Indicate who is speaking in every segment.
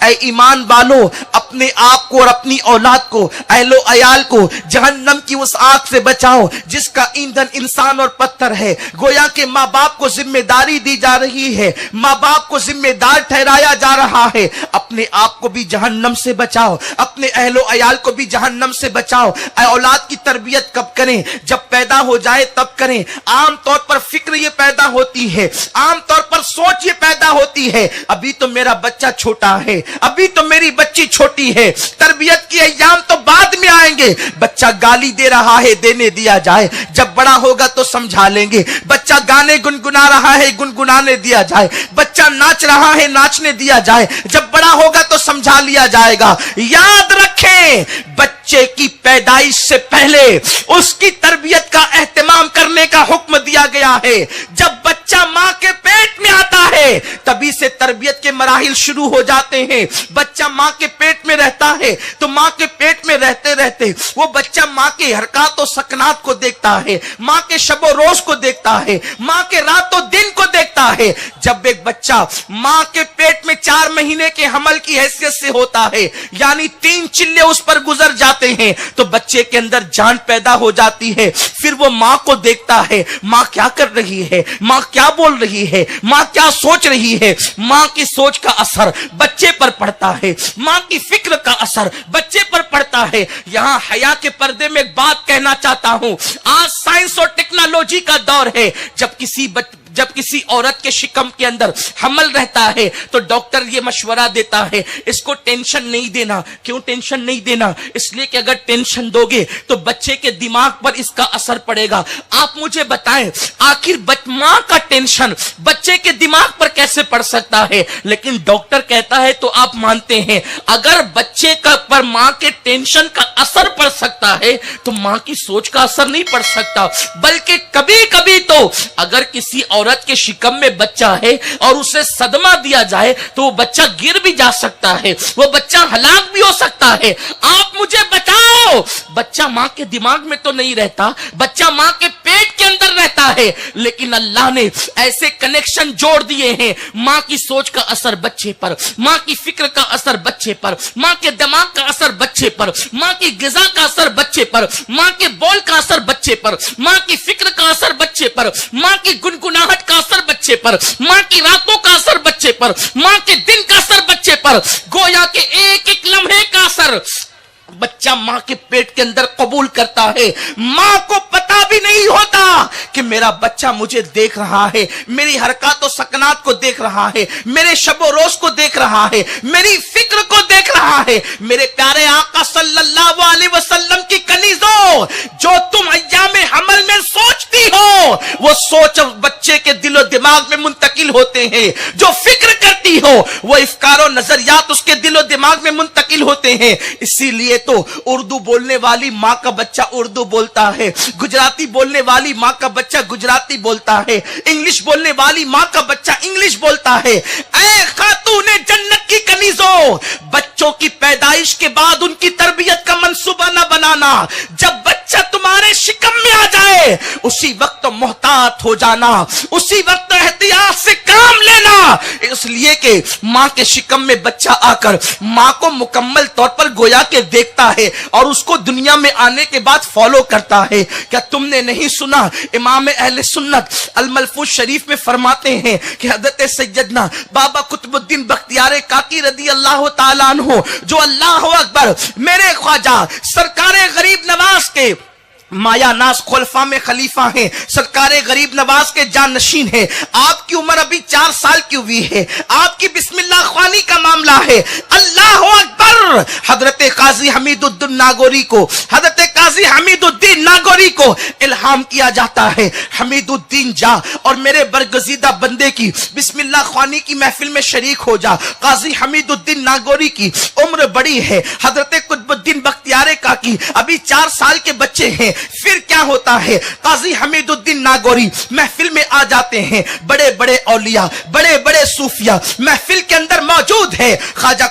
Speaker 1: اے ایمان والو اپنے آپ کو اور اپنی اولاد کو اہل و عیال کو جہنم کی اس آگ سے بچاؤ جس کا ایندھن انسان اور پتھر ہے. گویا کہ ماں باپ کو ذمہ داری دی جا رہی ہے, ماں باپ کو ذمہ دار ٹھہرایا جا رہا ہے. اپنے آپ کو بھی جہنم سے بچاؤ, اپنے اہل و عیال کو بھی جہنم سے بچاؤ. اولاد کی تربیت کب کریں؟ جب پیدا ہو جائے تب کریں. عام طور پر فکر یہ پیدا ہوتی ہے, عام طور پر سوچ یہ پیدا ہوتی ہے, ابھی تو میرا بچہ چھوٹا ہے, ابھی تو میری بچی چھوٹی ہے, تربیت کی ایام تو بعد میں آئیں گے. بچہ گالی دے رہا ہے, دینے دیا جائے, جب بڑا ہوگا تو سمجھا لیں گے. بچہ گانے گنگنا رہا ہے, گنگنانے دیا جائے. بچہ ناچ رہا ہے, ناچنے دیا جائے, جب بڑا ہوگا تو سمجھا لیا جائے گا. یاد رکھیں, بچے کی پیدائش سے پہلے اس کی تربیت کا اہتمام کرنے کا حکم دیا گیا ہے. جب بچہ ماں کے پیٹ میں آتا ہے تبھی سے تربیت کے مراحل شروع ہو جاتے ہیں. بچہ ماں کے پیٹ میں رہتا ہے تو ماں کے پیٹ میں رہتے رہتے وہ بچہ ماں کے حرکات و سکنات کو دیکھتا ہے, ماں کے شب و روز کو دیکھتا ہے, ماں کے رات و دن کو دیکھتا ہے. جب ایک بچہ ماں کے پیٹ میں 4 مہینے کے حمل کی حیثیت سے ہوتا ہے, یعنی 3 چلے اس پر گزر جاتے ہیں, تو بچے کے اندر جان پیدا ہو جاتی ہے. پھر وہ ماں کو دیکھتا ہے, ماں کیا کر رہی ہے, ماں کیا بول رہی ہے, ماں کیا سوچ رہی ہے. ماں کی سوچ کا اثر بچے پر پڑتا ہے, ماں کی فکر کا اثر بچے پر پڑتا ہے. یہاں حیا کے پردے میں ایک بات کہنا چاہتا ہوں. آج سائنس اور ٹیکنالوجی کا دور ہے. جب کسی عورت کے شکم کے اندر حمل رہتا ہے تو ڈاکٹر یہ مشورہ دیتا ہے اس کو ٹینشن نہیں دینا. کیوں ٹینشن نہیں دینا؟ اس لیے کہ اگر ٹینشن دو گے تو بچے کے دماغ پر اس کا اثر پڑے گا. آپ مجھے بتائیں آخر ماں کا ٹینشن بچے کے دماغ پر کیسے پڑ سکتا ہے؟ لیکن ڈاکٹر کہتا ہے تو آپ مانتے ہیں اگر بچے پر ماں کے ٹینشن کا اثر پڑ سکتا ہے تو ماں کی سوچ کا اثر نہیں پڑ سکتا. بلکہ کبھی کبھی تو اگر کسی عورت کے شکم میں بچہ ہے اور اسے صدمہ دیا جائے تو وہ بچہ گر بھی جا سکتا ہے, وہ بچہ ہلاک بھی ہو سکتا ہے. آپ مجھے بتاؤ, بچہ ماں کے دماغ میں تو نہیں رہتا, بچہ ماں کے پیٹ کے اندر رہتا ہے, لیکن اللہ نے ایسے کنیکشن جوڑ دیے ہیں. ماں کی سوچ کا اثر بچے پر, ماں کی فکر کا اثر بچے پر, ماں کے دماغ کا اثر بچے پر, ماں کی غذا کا اثر بچے پر, ماں کے بول کا اثر بچے پر, ماں کی فکر کا اثر بچے پر, ماں کی گنگناہٹ کا اثر بچے پر, ماں کی راتوں کا اثر بچے پر, ماں کے دن کا اثر بچے پر. گویا کہ ایک ایک لمحے کا اثر بچہ ماں کے پیٹ کے اندر قبول کرتا ہے. ماں کو پتا بھی نہیں ہوتا کہ میرا بچہ مجھے دیکھ رہا ہے, میری حرکات و سکنات کو دیکھ رہا ہے, میرے شب و روز کو دیکھ رہا ہے, میری فکر کو دیکھ رہا ہے. میرے پیارے آقا صلی اللہ علیہ وسلم کی کنیزوں, جو تم ایام حمل میں سوچتی ہو وہ سوچ بچے کے دل و دماغ میں منتقل ہوتے ہیں. جو فکر کرتی ہو وہ افکار و نظریات اس کے دل و دماغ میں منتقل ہوتے ہیں. اسی لیے تو اردو بولنے والی ماں کا بچہ اردو بولتا ہے, گجراتی بولنے والی ماں کا بچہ گجراتی بولتا ہے, انگلش بولنے والی ماں کا بچہ انگلش بولتا ہے. اے خاتون جنت کی کنیزوں, بچوں کی پیدائش کے بعد ان کی تربیت کا منصوبہ نہ بنانا. جب بچہ تمہارے شکم میں آ جائے اسی وقت محتاط ہو جانا, اسی وقت احتیاط سے کام لینا. اس لیے کہ ماں کے شکم میں بچہ آ کر ماں کو مکمل طور پر گویا کے دیکھتا ہے اور اس کو دنیا میں آنے کے بعد فالو کرتا ہے. کیا تم نے نہیں سنا امام اہل سنت الملفوظ شریف میں فرماتے ہیں کہ حضرت سیدنا بابا قطب الدین بختیار کاکی رضی اللہ تعالیٰ عنہ, جو اللہ اکبر میرے خواجہ سرکار غریب نواز کے مایا ناز خلفاء میں خلیفہ ہیں, سرکار غریب نواز کے جانشین ہیں. آپ کی عمر ابھی 4 سال کی ہوئی ہے, آپ کی بسم اللہ خوانی کا معاملہ ہے. اللہ اکبر. حضرت قاضی حمید الدین ناگوری کو الہام کیا جاتا ہے, حمید الدین جا اور میرے برگزیدہ بندے کی بسم اللہ خوانی کی محفل میں شریک ہو جا. قاضی حمید الدین ناگوری کی عمر بڑی ہے, حضرت قطب الدین بختیار کاکی ابھی 4 سال کے بچے ہیں. پھر کیا ہوتا ہے, قاضی حمید الدین ناگوری محفل میں آ جاتے ہیں. بڑے بڑے اولیاء, بڑے بڑے صوفیاء محفل کے اندر موجود ہیں. خواجہ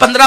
Speaker 1: 15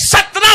Speaker 1: 17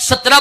Speaker 1: 17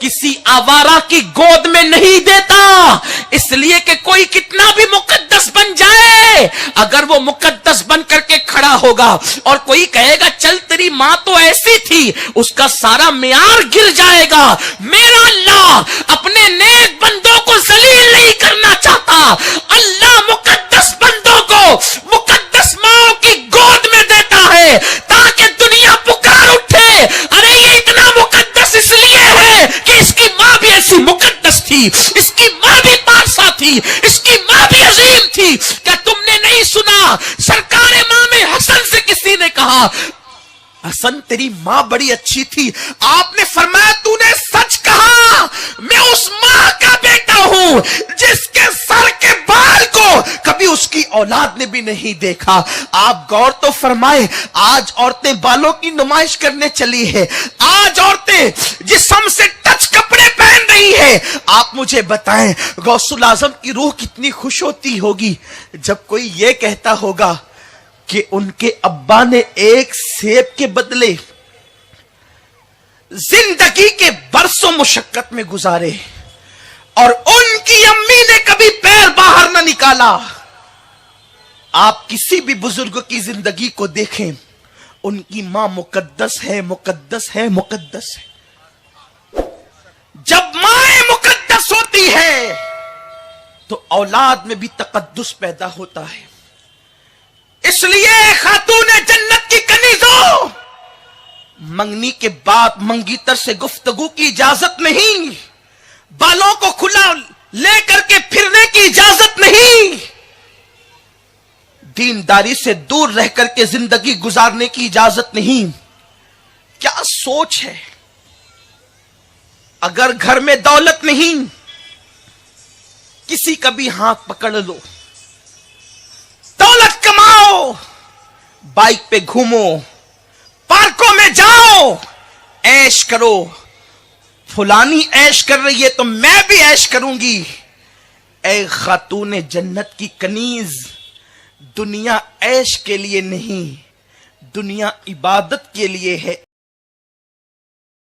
Speaker 2: کسی آوارہ کی گود میں نہیں دیتا، اس لیے کہ کوئی کتنا بھی مقدس بن جائے، اگر وہ مقدس بن کر کے کھڑا ہوگا اور کوئی کہے گا چل تیری ماں تو ایسی تھی، اس کا سارا معیار گر جائے گا۔ میرا اللہ اپنے نیک بندوں کو ذلیل نہیں کرنا چاہتا، اللہ مقدس بندوں کو مقدس ماں کی گود میں دیتا ہے تاکہ دنیا پکار اٹھے، ارے یہ اتنا مقدس اس لیے ہے کہ اس کی ماں بھی ایسی مقدس تھی، اس کی ماں بھی پارسا تھی، اس کی ماں بھی عظیم تھی۔ کیا تم نے نہیں سنا سرکار امام حسن سے کسی نے کہا حسن تیری ماں بڑی اچھی تھی، آپ نے فرمایا تو نے سچ کہا، میں اس ماں کا بیٹا ہوں جس کے سر کے بال کو کبھی اس کی اولاد نے بھی نہیں دیکھا۔ آپ غور تو فرمائے، آج عورتیں بالوں کی نمائش کرنے چلی ہے، آج عورتیں جسم سے ٹچ کپڑے پہن رہی ہے۔ آپ مجھے بتائیں غوث الاعظم کی روح کتنی خوش ہوتی ہوگی جب کوئی یہ کہتا ہوگا کہ ان کے ابا نے ایک سیب کے بدلے زندگی کے برسوں مشقت میں گزارے اور ان کی امی نے کبھی پیر باہر نہ نکالا۔ آپ کسی بھی بزرگ کی زندگی کو دیکھیں، ان کی ماں مقدس ہے، مقدس ہے، مقدس ہے۔ جب ماں مقدس ہوتی ہے تو اولاد میں بھی تقدس پیدا ہوتا ہے۔ اس لیے خاتون جنت کی کنیزوں، منگنی کے بعد منگیتر سے گفتگو کی اجازت نہیں، بالوں کو کھلا لے کر کے پھرنے کی اجازت نہیں، دینداری سے دور رہ کر کے زندگی گزارنے کی اجازت نہیں۔ کیا سوچ ہے؟ اگر گھر میں دولت نہیں، کسی کا بھی ہاتھ پکڑ لو، دولت کماؤ، بائک پہ گھومو، پارکوں میں جاؤ، عیش کرو، فلانی عیش کر رہی ہے تو میں بھی عیش کروں گی۔ اے خاتون جنت کی کنیز، دنیا عیش کے لیے نہیں، دنیا عبادت کے لیے ہے،